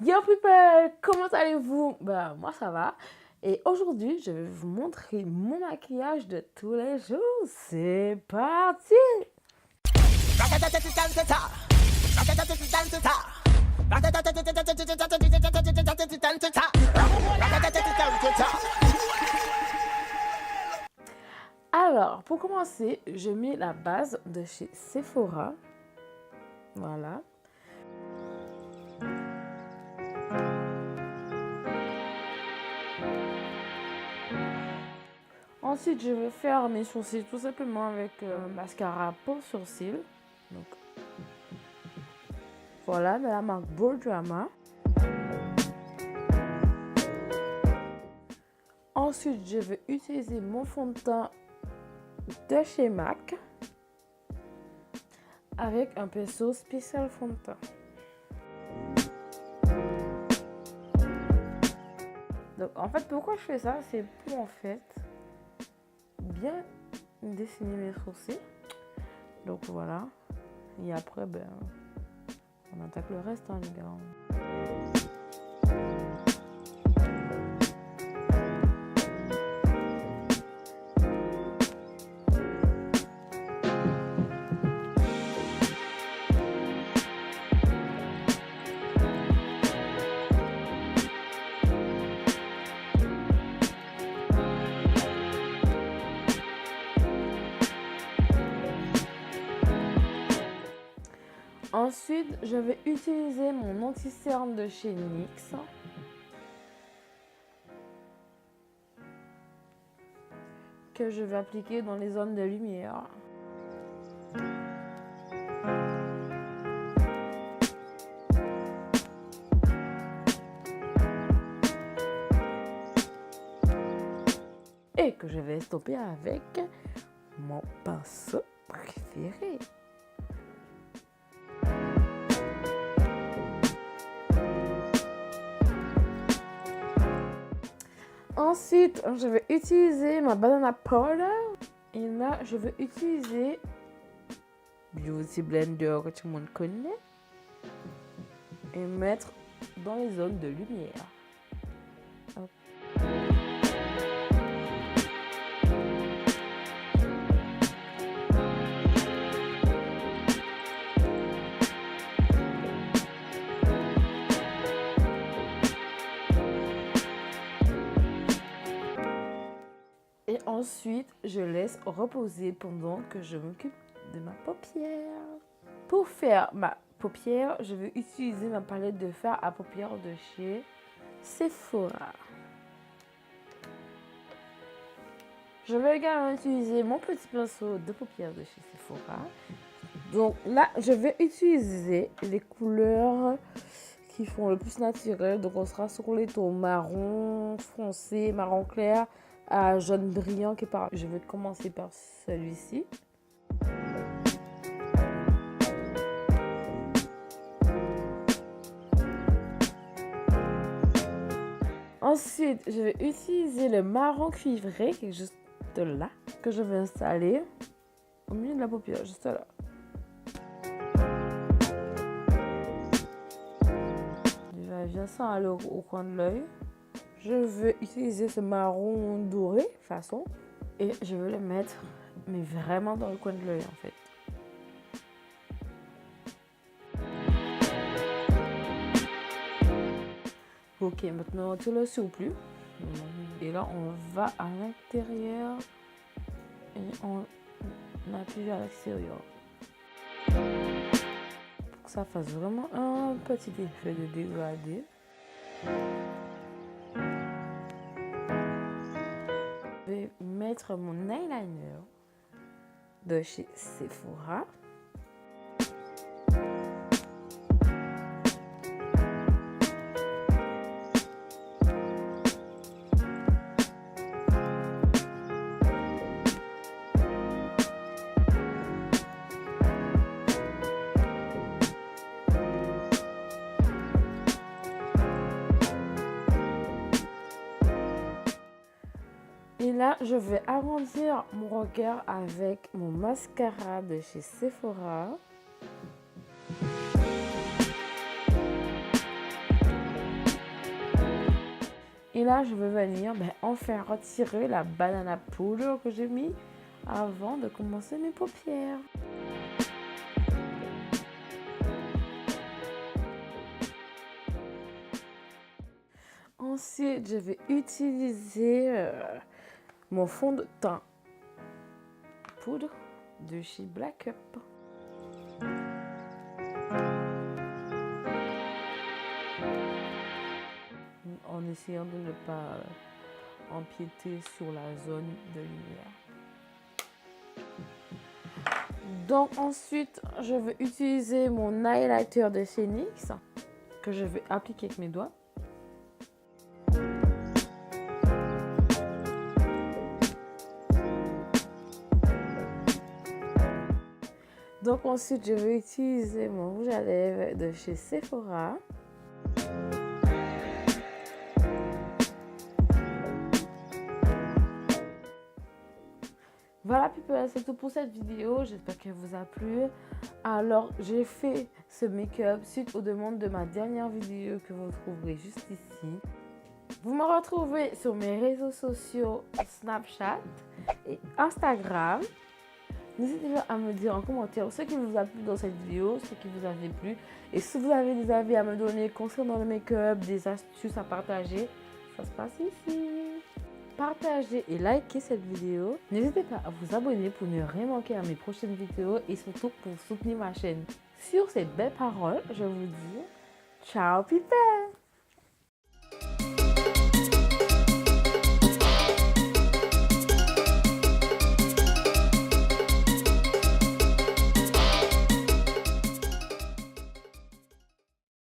Yo people, comment allez-vous? Ben moi ça va. Et aujourd'hui, je vais vous montrer mon maquillage de tous les jours. C'est parti! Alors, pour commencer, je mets la base de chez Sephora. Voilà. Ensuite, je vais faire mes sourcils tout simplement avec mascara pour sourcils. Donc, voilà, de la marque Bold Drama. Ensuite, je vais utiliser mon fond de teint de chez MAC avec un pinceau spécial fond de teint. Donc, en fait, pourquoi je fais ça? C'est pour en fait bien dessiner mes sourcils. Donc voilà. Et après, ben, on attaque le reste, hein, les gars. Ensuite, je vais utiliser mon anti-cerne de chez NYX. Que je vais appliquer dans les zones de lumière. Et que je vais stopper avec mon pinceau préféré. Ensuite, je vais utiliser ma banana powder. Et là, je vais utiliser Beauty Blender que tout le monde connaît. Et mettre dans les zones de lumière. Hop. Et ensuite, je laisse reposer pendant que je m'occupe de ma paupière. Pour faire ma paupière, je vais utiliser ma palette de fard à paupières de chez Sephora. Je vais également utiliser mon petit pinceau de paupières de chez Sephora. Donc là, je vais utiliser les couleurs qui font le plus naturel. Donc on sera sur les tons marron foncé, marron clair à jaune brillant qui part. Je vais commencer par celui-ci. Ensuite, je vais utiliser le marron cuivré qui est juste là, que je vais installer au milieu de la paupière, juste là. Je vais bien ça aller au coin de l'œil. Je vais utiliser ce marron doré, façon, et je vais le mettre, mais vraiment dans le coin de l'œil en fait. Ok, maintenant tout le surplus. Et là, on va à l'intérieur et on appuie à l'extérieur. Pour que ça fasse vraiment un petit effet de dégradé. Je vais mettre mon eyeliner de chez Sephora. Et là, je vais arrondir mon regard avec mon mascara de chez Sephora. Et là, je vais venir enfin retirer la banana powder que j'ai mis avant de commencer mes paupières. Ensuite, je vais utiliser mon fond de teint poudre de chez Black Up. En essayant de ne pas empiéter sur la zone de lumière. Donc ensuite, je vais utiliser mon highlighter de chez NYX que je vais appliquer avec mes doigts. Donc ensuite, je vais utiliser mon rouge à lèvres de chez Sephora. Voilà, people, c'est tout pour cette vidéo. J'espère qu'elle vous a plu. Alors, j'ai fait ce make-up suite aux demandes de ma dernière vidéo que vous trouverez juste ici. Vous me retrouvez sur mes réseaux sociaux Snapchat et Instagram. N'hésitez pas à me dire en commentaire ce qui vous a plu dans cette vidéo, ce qui vous a plu. Et si vous avez des avis à me donner concernant le make-up, des astuces à partager, ça se passe ici. Partagez et likez cette vidéo. N'hésitez pas à vous abonner pour ne rien manquer à mes prochaines vidéos et surtout pour soutenir ma chaîne. Sur ces belles paroles, je vous dis ciao people!